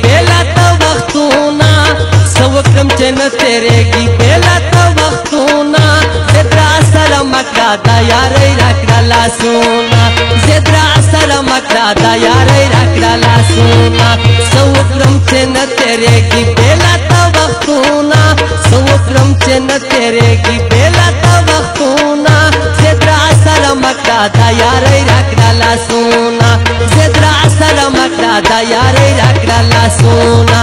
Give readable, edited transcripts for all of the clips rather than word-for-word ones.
بیلا تا وختونا سوکرم چه نه تیریږي بیلا تا وختونا زدرا سره مکړه دا یارۍ راکړه لاسونه زدرا سره مکړه دا یارۍ راکړه لاسونه سوکرم چه نه تیریږي بیلا تا وختونا سوکرم چه نه تیریږي بیلا تا وختونا زدرا سره مکړه دا یارۍ راکړه لاسونه زدرا سره مکړه دا یارۍ راکړه لاسونه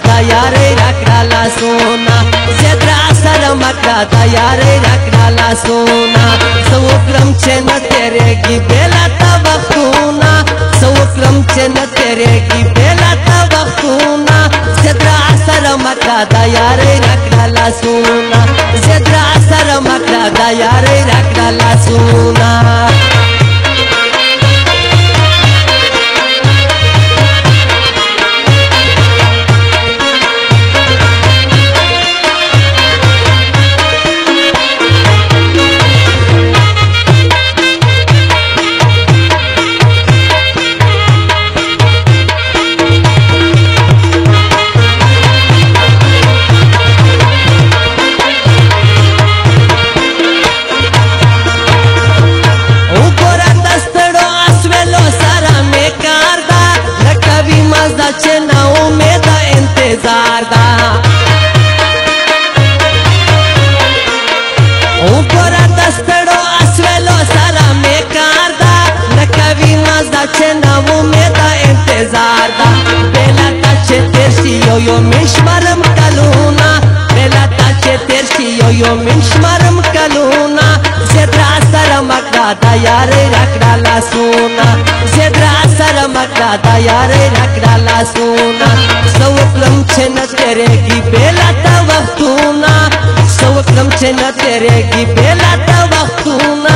دا یارۍ راکړه لاسونه زدرا سره مکړه دا یارۍ راکړه لاسونه څه وکړم چې نه تېرېږي بېله تا وختونه څه وکړم چې نه تېرېږي بېله تا وختونه زدرا سره مکړه دا یارۍ راکړه لاسونه زدرا سره مکړه دا یارۍ راکړه لاسونه چې نا امیده انتظار دا وګوره د ستړو اسویلو سره مې کار دا نه کوي مزه چې نا امیده انتظار دا بېله تا چې تېر شي یو من شمارم کلونه بېله تا چې تېر شي یو من شمارم کلونه زدرا سره مکړه دا یارۍ راکړه لاسونه زدرا سره مکړه دا یارۍ راکړه لاسونه څه وکړم چې نه تېرېږي بېله تا وختونه څه وکړم چې نه تېرېږي بېله تا وختونه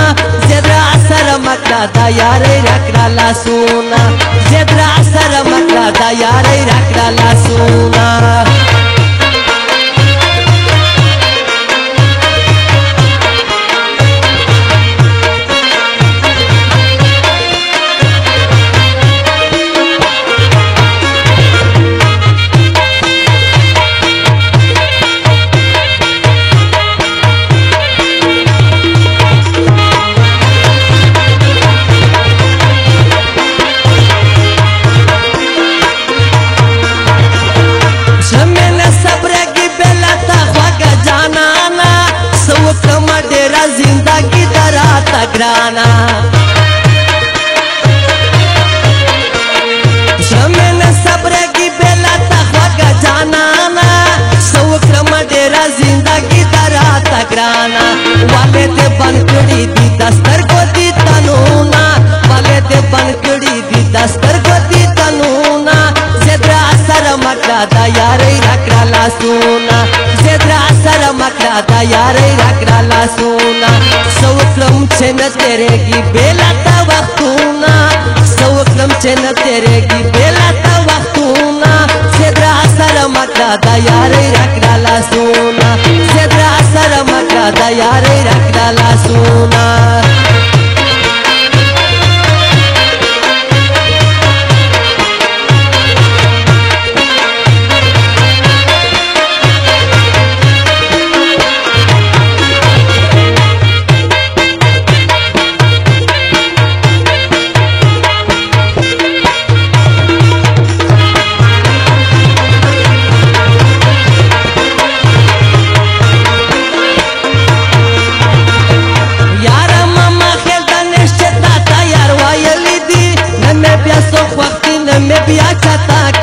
زدرا سره مکړه دا یارۍ راکړه لاسونه زدرا سره مکړه دا یارۍ راکړه لاسونه ګرانه زمې نه صبرېږي بېله تا خوږه جانانه څه وکړم ډېره زندګي ده راته ګرانه ولې دې بند کړي دي د سترګو دي تنونه ولې دې بند کړي دي د سترګو دي تنونه زدرا سره مکړه دا یارۍ راکړه لاسونه زدرا سره مکړه دا یارۍ راکړه لاسونه څه وکړم چې نه تېرېږي بېله تا وختونه څه وکړم چې نه تېرېږي بېله تا وختونه زدرا سره مکړه دا یارۍ راکړه لاسونه زدرا سره مکړه دا یارۍ راکړه لاسونه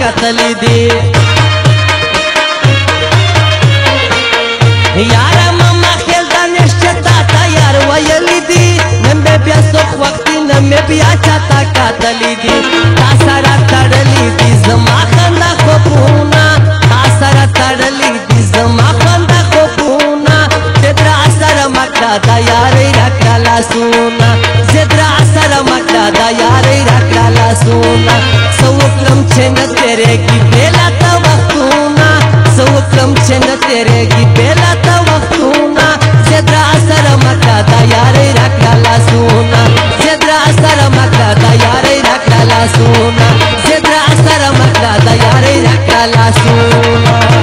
کتلی دی یارا ماما خیل دانش چتا تا یار ویلی دی نم بے بیا سوخ وقتی نم بیا چتا کتلی دی تا سارا تڑلی دی زما خندا خوبونا تا سارا تڑلی دی زما خندا خوبونا زدرا سارا مکتا دا یاری رکھا لاسونا زدرا سارا مکتا دا یاری رکھا لاسونا سوکرم چند تیرے کی بیلا تا وقتونا سوکرم چند تیرے کی بیلا تا وقتونا زدرا سارا مکتا دا یاری رکھا لاسونا زدرا سارا مکتا دا یاری رکھا لاسونا زدرا سارا مکتا دا یاری رکھا لاسونا